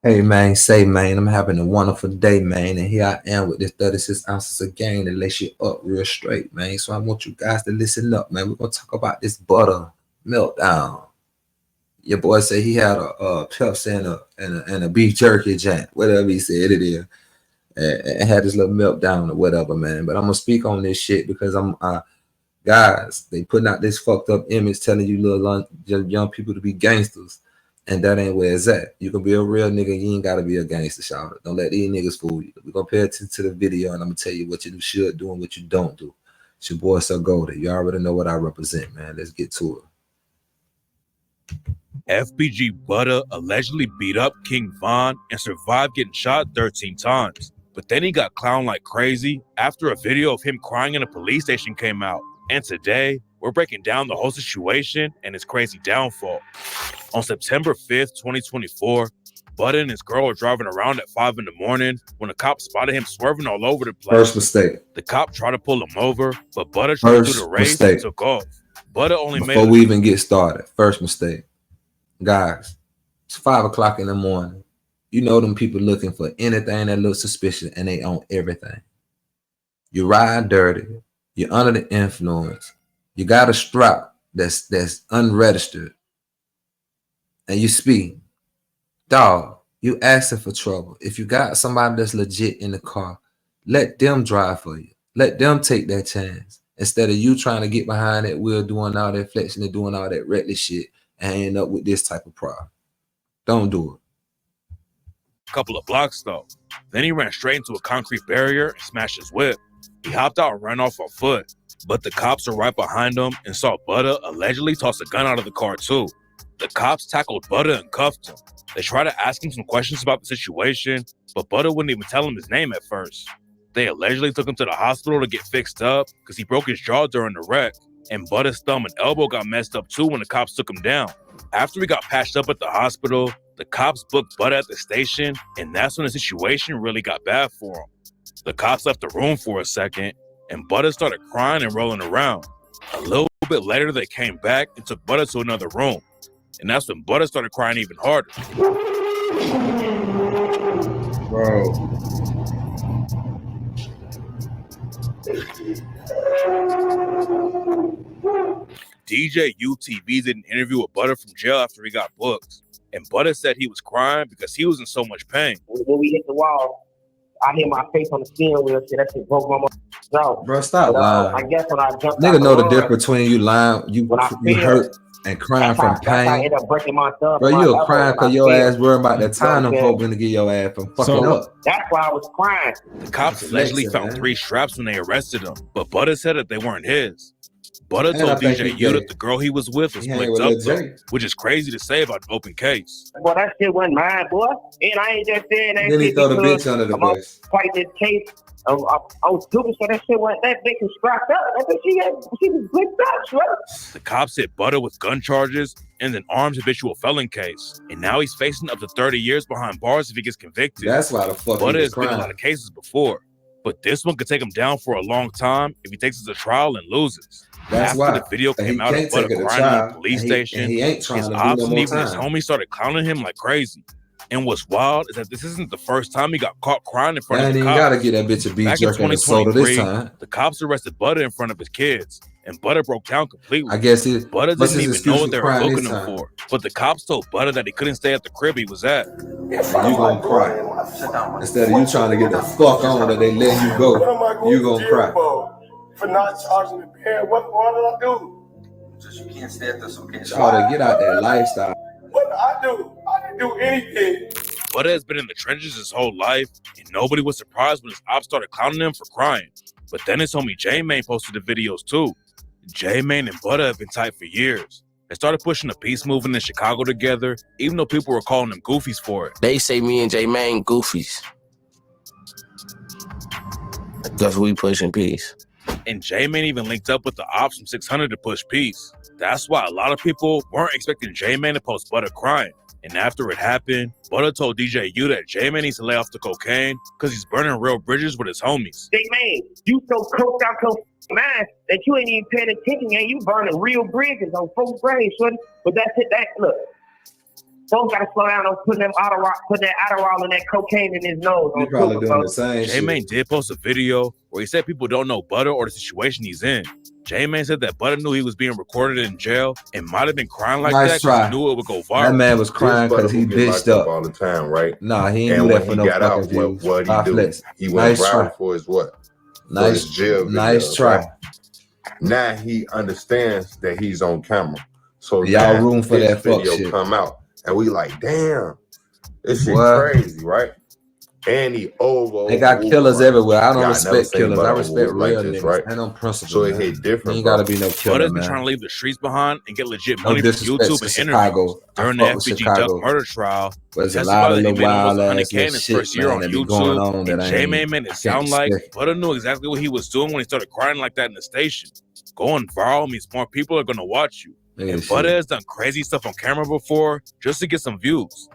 Hey man, say man, I'm having a wonderful day, man, and here I am with this 36 ounces of game that lays you up real straight, man. So I want you guys to listen up, man. We're gonna talk about this butter meltdown. Your boy said he had a Pepsi and a beef jerky joint, whatever he said it is, and had this little meltdown or whatever, man. But I'm gonna speak on this shit because guys, they putting out this fucked up image telling you little young people to be gangsters. And that ain't where it's at. You can be a real nigga, you ain't gotta be a gangster, shout. Don't let these niggas fool you. We're gonna pay attention to the video and I'm gonna tell you what you should do and what you don't do. It's your boy So Golden. You already know what I represent, man. Let's get to it. FBG Butta allegedly beat up King Von and survived getting shot 13 times. But then he got clowned like crazy after a video of him crying in a police station came out. And today, we're breaking down the whole situation and his crazy downfall. On September 5th, 2024, Butta and his girl were driving around at 5 in the morning when a cop spotted him swerving all over the place. First mistake. The cop tried to pull him over, but Butta tried to do the race and took off. Butta only made it. Before we even get started, first mistake. Guys, it's 5 o'clock in the morning. You know them people looking for anything that looks suspicious and they own everything. You ride dirty. You're under the influence. You got a strap that's unregistered. And you speed. Dog, you asking for trouble. If you got somebody that's legit in the car, let them drive for you. Let them take that chance. Instead of you trying to get behind that wheel, doing all that flexion and doing all that reckless shit and end up with this type of problem. Don't do it. A couple of blocks though. Then he ran straight into a concrete barrier and smashed his whip. He hopped out and ran off on foot. But the cops were right behind him and saw Butta allegedly toss a gun out of the car too. The cops tackled Butta and cuffed him. They tried to ask him some questions about the situation, but Butta wouldn't even tell him his name at first. They allegedly took him to the hospital to get fixed up because he broke his jaw during the wreck, and Butta's thumb and elbow got messed up too when the cops took him down. After he got patched up at the hospital, the cops booked Butta at the station, and that's when the situation really got bad for him. The cops left the room for a second, and Butta started crying and rolling around. A little bit later, they came back and took Butta to another room. And that's when Butta started crying even harder. Bro. DJ UTV did an interview with Butta from jail after he got booked. And Butta said he was crying because he was in so much pain. When we hit the wall, I hit my face on the steering wheel. That shit broke my jaw. Bro, stop lying. I guess when I jumped nigga out know the run, difference between you lying, you hurt and crying from pain. I ended up breaking my thumb. Bro, you were crying because your ass worried about the time them folk gonna get your ass from fucking up. That's why I was crying. The cops allegedly found 3 straps when they arrested him, but Butta said that they weren't his. Butta told DJ U that the girl he was with was blinked up though, which is crazy to say about an open case. Boy, that shit wasn't mine, boy. And I ain't just saying that. Then he throw the bitch under the bus. Fighting this case. I was stupid, so that shit wasn't that bitch was scrapped up. I think she was blinked up, sure. The cops hit Butta with gun charges and an armed habitual felon case. And now he's facing up to 30 years behind bars if he gets convicted. That's why the fuck Butta has been in a lot of cases before. But this one could take him down for a long time if he takes it to trial and loses. That's After why the video came out of Butta crying in the police station, his ops and even his homies started clowning him like crazy. And what's wild is that this isn't the first time he got caught crying in front of the cops. Gotta get that bitch a beef jerky and soda this time. The cops arrested Butta in front of his kids, and Butta broke down completely. I guess Butta didn't even know what they were booking him for. But the cops told Butta that he couldn't stay at the crib he was at. You gonna cry. Instead of you trying to get the fuck on that they let you go, you gonna cry. For not charging the band, what did I do? Just you can't stay at this, okay? Try to get out that lifestyle. What did I do? I didn't do anything. Butta has been in the trenches his whole life, and nobody was surprised when his ops started clowning him for crying. But then his homie J-Mane posted the videos too. J-Mane and Butta have been tight for years. They started pushing the peace movement in Chicago together, even though people were calling them goofies for it. They say me and J-Mane goofies. Because we pushing peace. And J-Mane even linked up with the ops from 600 to push peace. That's why a lot of people weren't expecting J-Mane to post Butta crying. And after it happened, Butta told DJ U that J-Mane needs to lay off the cocaine because he's burning real bridges with his homies. J-Mane, you so coked out your mind that you ain't even paying attention and you burning real bridges on 4th grade, shorty. But that's it, look. Folks gotta slow down on putting that Adderall and that cocaine in his nose. He probably doing the same J-Mane shit. did post a video where he said people don't know Butta or the situation he's in. J-Mane said that Butta knew he was being recorded in jail and might have been crying like Nice that try. because he knew it would go viral. That man was crying because he bitched up all the time, right? Nah, he ain't And do when that for he no got fucking out, views. what he do? Flex. He went Nice try. viral for his what? For Nice, his jail nice videos, try. right? Now he understands that he's on camera. So Y'all now room for his that fuck video shit. come out, and we like, damn, this shit What? crazy, right? And he They got killers everywhere. I don't Y'all respect never seen killers. I Butta respect move like real this, niggas. right? Ain't no principle. So it man. hit different, You ain't bro. gotta be no killer, Butta's been man. trying to leave the streets behind and get legit No money from disrespect YouTube to and Chicago. interviews. During I the fuck with FBG Duck Chicago. murder trial, But there's a testified lot of that he little made almost wild 100K ass in little his shit, first year man, on that be going YouTube, on that and I J-Mane ain't made it can't sound like expect. Butta knew exactly what he was doing when he started crying like that in the station. Going viral means more people are gonna watch you. Look at And this Butta shit. has done crazy stuff on camera before just to get some views.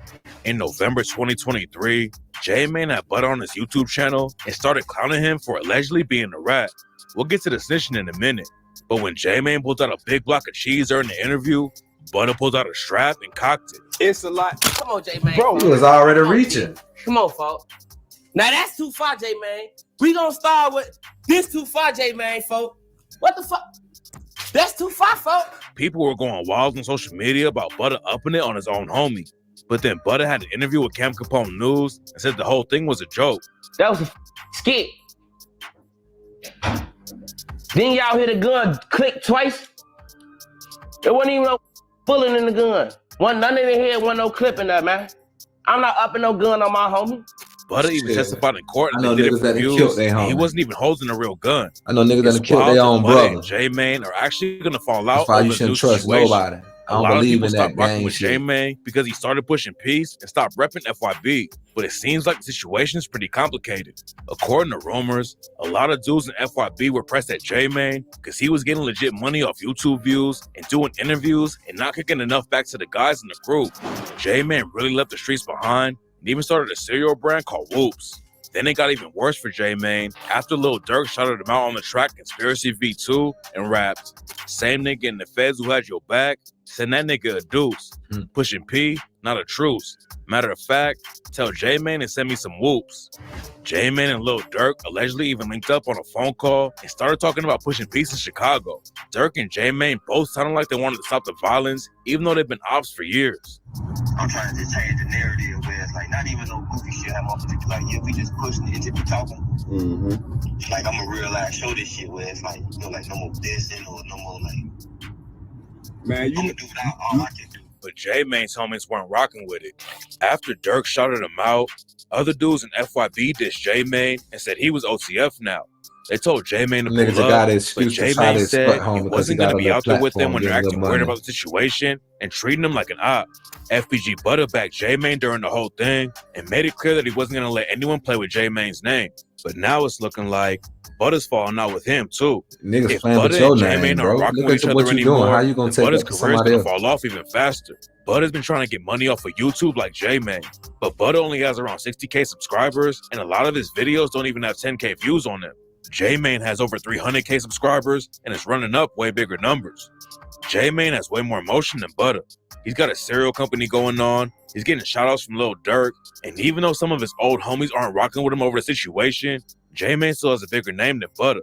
In November 2023, J-Mane had Butta on his YouTube channel and started clowning him for allegedly being a rat. We'll get to the snitching in a minute. But when J-Mane pulled out a big block of cheese during the interview, Butta pulled out a strap and cocked it. It's a lot. Come on, J-Mane. He was already reaching. Come on, folks. Now that's too far, J-Mane. We gonna start with this too far, J-Mane, folks. What the fuck? That's too far, folks. People were going wild on social media about Butta upping it on his own homie. But then Butta had an interview with Cam Capone News and said the whole thing was a joke. That was a skit. Then y'all hear the gun click twice. There wasn't even no bullet in the gun. Wasn't none in the head, wasn't no clip in there, man. I'm not upping no gun on my homie. Butta even Shit. testified in court and I know they did it niggas for that done views, killed their and he homie. wasn't even holding a real gun. I know niggas that It's done killed wild their that own Butta brother. and J-Mane are actually gonna fall That's out why over you this new shouldn't trust situation. nobody. I A don't lot of believe people in stopped that rocking gang with shit. J-Mane because he started pushing peace and stopped repping FYB. But it seems like the situation is pretty complicated. According to rumors, a lot of dudes in FYB were pressed at J-Mane because he was getting legit money off YouTube views and doing interviews and not kicking enough back to the guys in the crew. J-Mane really left the streets behind and even started a cereal brand called Whoops. Then it got even worse for J-Mane after Lil Durk shouted him out on the track Conspiracy V2 and rapped, "Same nigga in the feds who had your back, send that nigga a deuce. Pushing P, not a truce. Matter of fact, tell J-Mane and send me some whoops." J-Mane and Lil Durk allegedly even linked up on a phone call and started talking about pushing peace in Chicago. Durk and J-Mane both sounded like they wanted to stop the violence, even though they've been ops for years. I'm trying to just change the narrative where it's like not even no goofy shit. I'm off to like, yeah, we just pushing it and be talking. Mm-hmm. Like I'm a real life show this shit where it's like, you know, like no more dissing or no more like, Man, I'm gonna do without all I can do. But J-Mane's homies weren't rocking with it. After Durk shouted him out, other dudes in FYB dissed J-Mane and said he was OTF now. They told J-Mane to Niggas pull that got up, an but excuse to try J-Mane to said exploit he home because he wasn't got going a to be little out there with platform, them when they're getting acting little weird money. about the situation and treating him like an op. FBG Butta backed J-Mane during the whole thing and made it clear that he wasn't going to let anyone play with J-Mane's name. But now it's looking like Butta's falling out with him too. Niggas If playing with Butta your and name, J-Mane bro. aren't rocking Look with at each what other you doing. anymore, How you gonna then take Butta's that to career is somebody going to else? fall off even faster. Butta's been trying to get money off of YouTube like J-Mane, but Butta only has around 60K subscribers, and a lot of his videos don't even have 10K views on them. J-Mane has over 300K subscribers and is running up way bigger numbers. J-Mane has way more emotion than Butta. He's got a cereal company going on, he's getting shoutouts from Lil Durk, and even though some of his old homies aren't rocking with him over the situation, J-Mane still has a bigger name than Butta.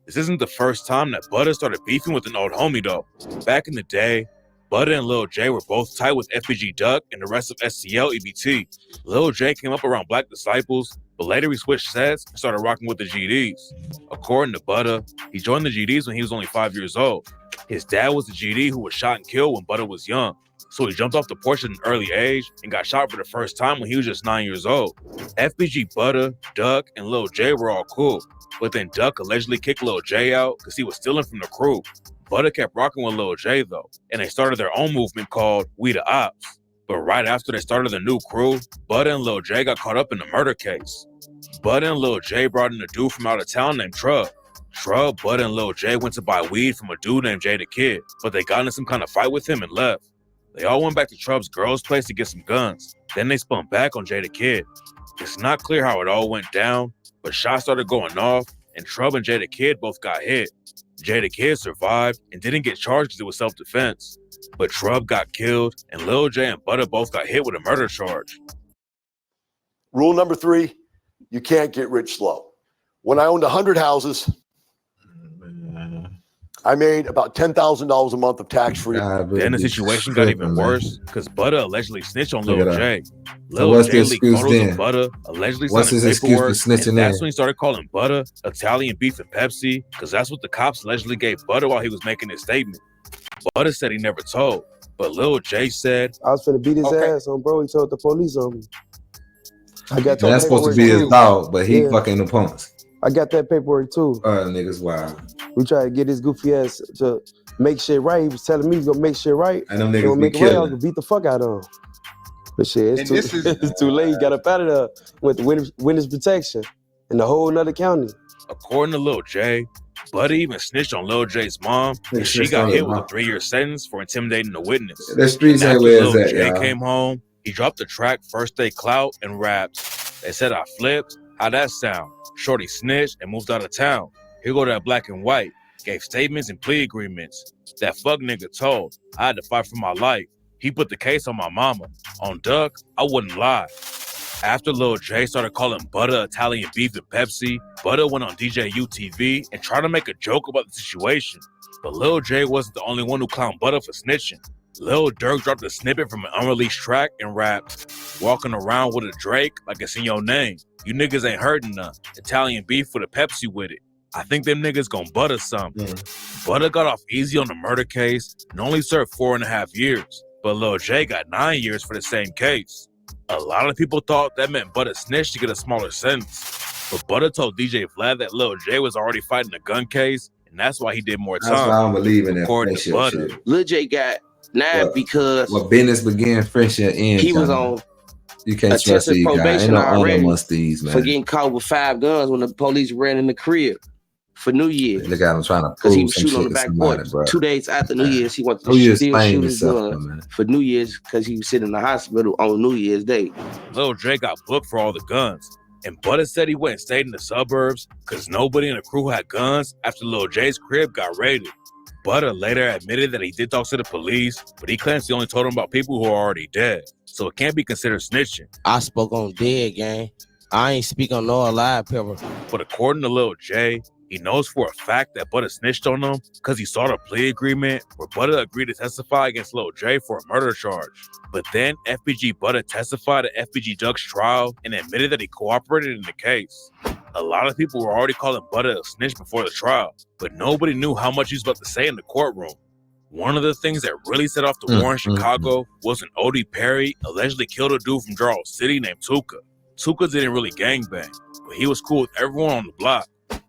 This isn't the first time that Butta started beefing with an old homie though. Back in the day, Butta and Lil J were both tight with FBG Duck and the rest of STL EBT. Lil J came up around Black Disciples, but later he switched sets and started rocking with the GDs. According to Butta, he joined the GDs when he was only 5 years old. His dad was the GD who was shot and killed when Butta was young, so he jumped off the porch at an early age and got shot for the first time when he was just 9 years old. FBG Butta, Duck, and Lil J were all cool, but then Duck allegedly kicked Lil J out because he was stealing from the crew. Butta kept rocking with Lil J though, and they started their own movement called We the Ops. But right after they started the new crew, Butta and Lil J got caught up in a murder case. Butta and Lil J brought in a dude from out of town named Trub. Butta, and Lil J went to buy weed from a dude named Jay the Kid, but they got in some kind of fight with him and left. They all went back to Trub's girl's place to get some guns. Then they spun back on Jay the Kid. It's not clear how it all went down, but shots started going off, and Trub and Jay the Kid both got hit. Jay the Kid survived and didn't get charged because it was self-defense. But Trub got killed, and Lil J and Butta both got hit with a murder charge. Rule number 3, you can't get rich slow. When I owned 100 houses, I made about $10,000 a month of tax-free. Then the situation got even worse because Butta allegedly snitched on Lil J. So what's the J leaked excuse photos then? of Butta, allegedly What's signing his excuse for paperwork, snitching and that's in? when he started calling Butta Italian beef and Pepsi because that's what the cops allegedly gave Butta while he was making his statement. Butta said he never told, but Lil J said, I was finna beat his ass on, bro. He told the police on me. I got that. That's supposed to be his dog, but he fucking the punks. I got that paperwork too. Niggas wild. We tried to get his goofy ass to make shit right. He was telling me he's gonna make shit right. And them He niggas gonna be make it right. I was killing. gonna beat the fuck out of him. But shit, it's too late. He got up out of there. Went to witness protection in a whole nother county. according to Lil J, Butta even snitched on Lil J's mom, and she got hit with a 3-year sentence for intimidating a witness. The streets And ain't after where Lil it's at, J y'all. came home, he dropped the track First Day Clout and rapped. They said I flipped. How that sound? Shorty snitched and moved out of town. Here go that black and white. Gave statements and plea agreements. That fuck nigga told I had to fight for my life. He put the case on my mama. On Duck, I wouldn't lie. After Lil J started calling Butta Italian beef and Pepsi, Butta went on DJ UTV and tried to make a joke about the situation. But Lil J wasn't the only one who clowned Butta for snitching. Lil Durk dropped a snippet from an unreleased track and rapped, "Walking around with a Drake like it's in your name. You niggas ain't hurting none. Italian beef with a Pepsi with it. I think them niggas gon' butter something." Butta got off easy on the murder case and only served 4.5 years. But Lil J got 9 years for the same case. A lot of people thought that meant Butta snitched to get a smaller sentence. But Butta told DJ Vlad that Lil J was already fighting a gun case, and that's why he did more time. That's why I don't believe in that According to friendship Butta. shit. Lil J got 9 because What business began, friendship ends. he was on You can't trust attempted these guys. Ain't probation no honor already amongst these, man. for getting caught with 5 guns when the police ran in the crib for New Year's. Look at him trying to Because he prove was some shooting on shit the to back somebody, porch. bro. 2 days after New Year's, he wanted New to Year's still Spain shoot his himself, gun man. for New Year's because he was sitting in the hospital on New Year's Day. Lil J got booked for all the guns. And Butta said he went and stayed in the suburbs because nobody in the crew had guns after Lil J's crib got raided. Butta later admitted that he did talk to the police, but he claims he only told them about people who are already dead. So it can't be considered snitching. I spoke on dead, gang. I ain't speak on no alive people. But according to Lil J, he knows for a fact that Butta snitched on him because he saw the plea agreement where Butta agreed to testify against Lil J for a murder charge. But then FBG Butta testified at FBG Duck's trial and admitted that he cooperated in the case. A lot of people were already calling Butta a snitch before the trial, but nobody knew how much he was about to say in the courtroom. One of the things that really set off the war in Chicago was when O.D. Perry allegedly killed a dude from Charles City named Tuka. Tuka didn't really gangbang, but he was cool with everyone on the block.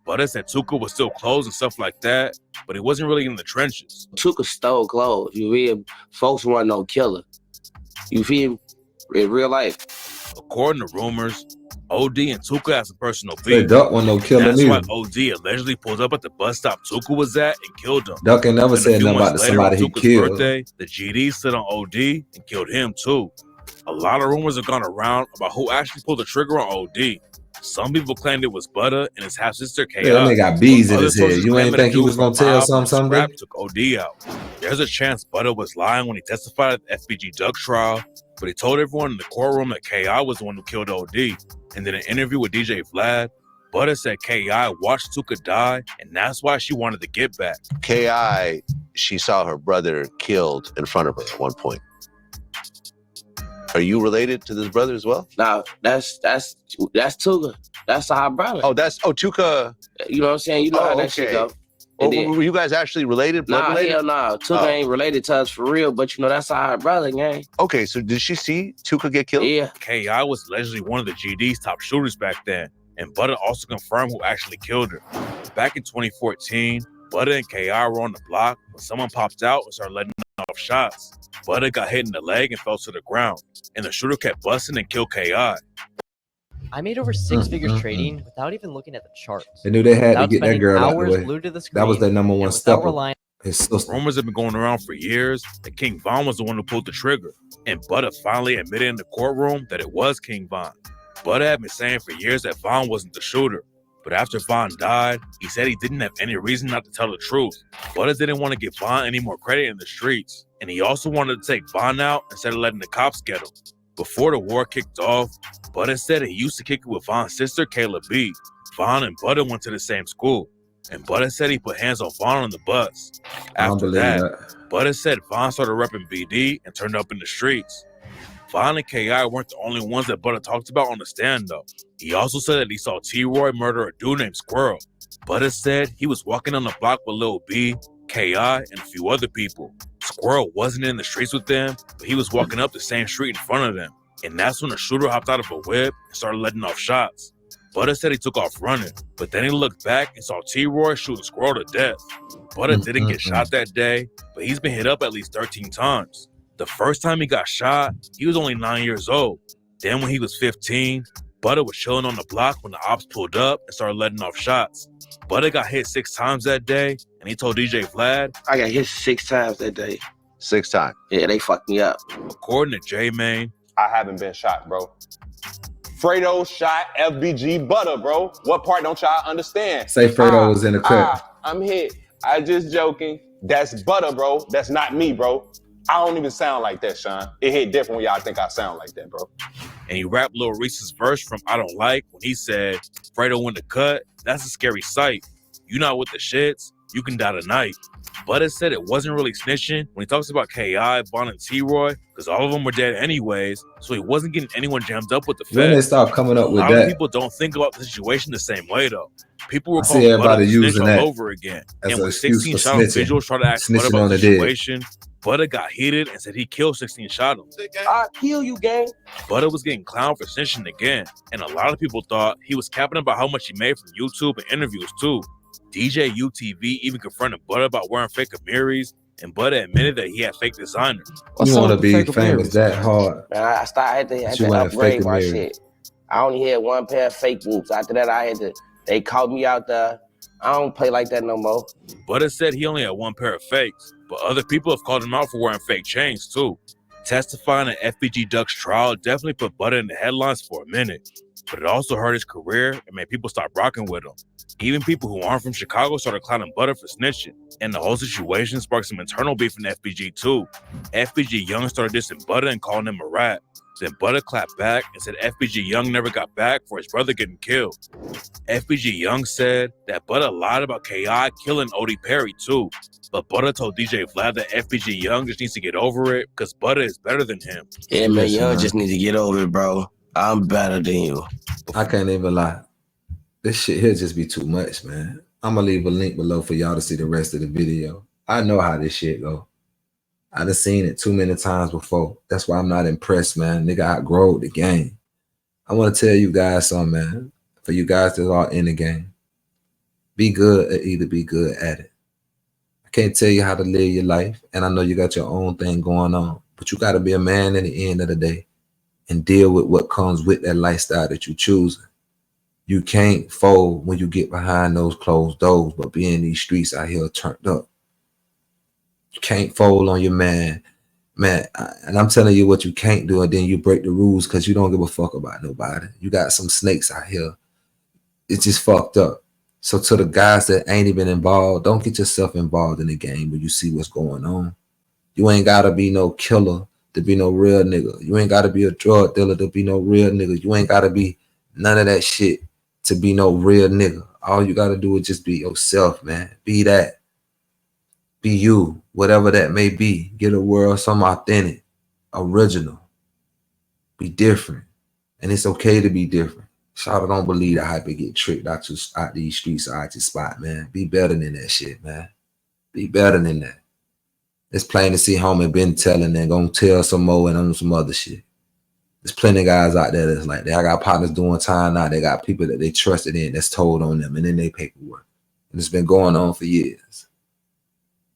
Butta said Tuka was still clothes and stuff like that, but he wasn't really in the trenches. Tuka stole clothes. You feel? Folks weren't no killer. You feel? In real life. According to rumors, O.D. and Tuka had some personal Hey, beef. Duck wasn't no killer That's why neither. O.D. allegedly pulled up at the bus stop Tuka was at and killed him. Duck ain't never Then a said few nothing about months the later, on somebody he Tuka's killed. birthday, the GD slid on O.D. and killed him too. A lot of rumors have gone around about who actually pulled the trigger on O.D. Some people claimed it was Butta and his half-sister K.I. Yeah, that nigga got bees in Other his head. sources You claim ain't that a think he dude was from gonna tell Mob something someday? Scrap took O.D. out. There's a chance Butta was lying when he testified at the FBG Duck trial, but he told everyone in the courtroom that K.I. was the one who killed O.D. And in an interview with DJ Vlad, Butta said K.I. watched Tuka die, and that's why she wanted to get back. K.I., she saw her brother killed in front of her at one point. Are you related to this brother as well? Now that's Tuka. That's our brother. Tuka. You know what I'm saying? You know how that shit go. And then- Were you guys actually related? Blood Nah, related? hell nah. Tuka ain't related to us for real, but you know that's our brother, gang. Okay, so did she see Tuka get killed? Yeah. K.I. was allegedly one of the GD's top shooters back then, and Butta also confirmed who actually killed her. Back in 2014, Butta and K.I. were on the block when someone popped out and started letting off shots. Butta got hit in the leg and fell to the ground, and the shooter kept busting and killed K.I. I made over 6 figures trading without even looking at the charts. They knew they had to Without get that spending girl out hours the way. glued to the That was screen their number one and step. without relying- His sister. Rumors have been going around for years that King Von was the one who pulled the trigger, and Butta finally admitted in the courtroom that it was King Von. Butta had been saying for years that Von wasn't the shooter, But after Vaughn died, he said he didn't have any reason not to tell the truth. Butta didn't want to give Vaughn any more credit in the streets, and he also wanted to take Vaughn out instead of letting the cops get him. Before the war kicked off, Butta said he used to kick it with Vaughn's sister, Kayla B. Vaughn and Butta went to the same school, and Butta said he put hands on Vaughn on the bus. After that, Butta said Vaughn started repping BD and turned up in the streets. Vaughn and K.I. weren't the only ones that Butta talked about on the stand, though. He also said that he saw T-Roy murder a dude named Squirrel. Butta said he was walking on the block with Lil B, K.I., and a few other people. Squirrel wasn't in the streets with them, but he was walking up the same street in front of them. And that's when the shooter hopped out of a whip and started letting off shots. Butta said he took off running, but then he looked back and saw T-Roy shooting Squirrel to death. Butta didn't get shot that day, but he's been hit up at least 13 times. The first time he got shot, he was only 9 years old. Then when he was 15, Butta was chilling on the block when the ops pulled up and started letting off shots. Butta got hit 6 times that day, and he told DJ Vlad, I got hit 6 times that day. 6 times? Yeah, they fucked me up. According to J-Main, I haven't been shot, bro. Fredo shot FBG Butta, bro. What part don't y'all understand? Say Fredo was in the clip. I'm hit. I just joking. That's Butta, bro. That's not me, bro. I don't even sound like that, Sean. It hit different when y'all think I sound like that, bro. And he rapped Lil Reese's verse from I Don't Like when he said, Fredo in the cut, that's a scary sight. You not with the shits, you can die tonight. Butta said it wasn't really snitching when he talks about K.I., Vaughn, and T-Roy, because all of them were dead anyways, so he wasn't getting anyone jammed up with the feds. When they start coming up with a lot that, of people don't think about the situation the same way, though. People were I calling see everybody Butta using all that over again. as And an when excuse 16 for shot snitching. individuals tried to ask Butta Snitching about on the the dead. situation, Butta got heated and said he killed 16 shot him. I'll kill you, gang. Butta was getting clowned for snitching again, and a lot of people thought he was capping about how much he made from YouTube and interviews too. DJ UTV even confronted Butta about wearing fake Amiris, and Butta admitted that he had fake designers. You want to be famous that hard? Man, I had to You want upgrade fake my Amiris. shit. I only had 1 pair of fake whoops. After that, they called me out there. I don't play like that no more. Butta said he only had 1 pair of fakes, but other people have called him out for wearing fake chains too. Testifying at FBG Duck's trial definitely put Butta in the headlines for a minute, but it also hurt his career and made people stop rocking with him. Even people who aren't from Chicago started clowning Butta for snitching, and the whole situation sparked some internal beef in FBG too. FBG Young started dissing Butta and calling him a rat. Then Butta clapped back and said FBG Young never got back for his brother getting killed. FBG Young said that Butta lied about K.I. killing Odie Perry too, but Butta told DJ Vlad that FBG Young just needs to get over it because Butta is better than him. Yeah, man, Young just need to get over it, bro. I'm better than you. I can't even lie. This shit here just be too much, man. I'm gonna leave a link below for y'all to see the rest of the video. I know how this shit go. I done seen it too many times before. That's why I'm not impressed, man. Nigga outgrowed the game. I want to tell you guys something, man. For you guys that are in the game, be good or either be good at it. I can't tell you how to live your life, and I know you got your own thing going on, but you got to be a man at the end of the day and deal with what comes with that lifestyle that you choose. You can't fold when you get behind those closed doors, but be in these streets out here turned up. You can't fold on your man. And I'm telling you what you can't do, and then you break the rules because you don't give a fuck about nobody. You got some snakes out here. It's just fucked up. So to the guys that ain't even involved, don't get yourself involved in the game when you see what's going on. You ain't got to be no killer to be no real nigga. You ain't got to be a drug dealer to be no real nigga. You ain't got to be none of that shit to be no real nigga. All you got to do is just be yourself, man. Be that. Be you, whatever that may be. Get a world something authentic, original. Be different. And it's okay to be different. Shout out, don't believe the hype and get tricked out these streets or out your spot, man. Be better than that shit, man. Be better than that. It's plain to see homie been telling and gonna tell some more and on some other shit. There's plenty of guys out there that's like that. I got partners doing time now. They got people that they trusted in that's told on them and then they paperwork. And it's been going on for years.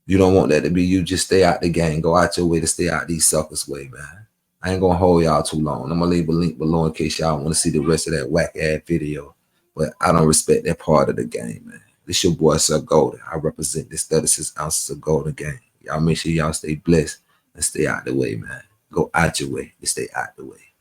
You don't want that to be you. Just stay out the game. Go out your way to stay out these suckers' way, man. I ain't gonna hold y'all too long. I'm gonna leave a link below in case y'all want to see the rest of that whack-ass video. But I don't respect that part of the game, man. This your boy, Sir Golden. I represent this 36 ounces of Golden game. Y'all make sure y'all stay blessed and stay out the way, man. Go out your way to stay out the way.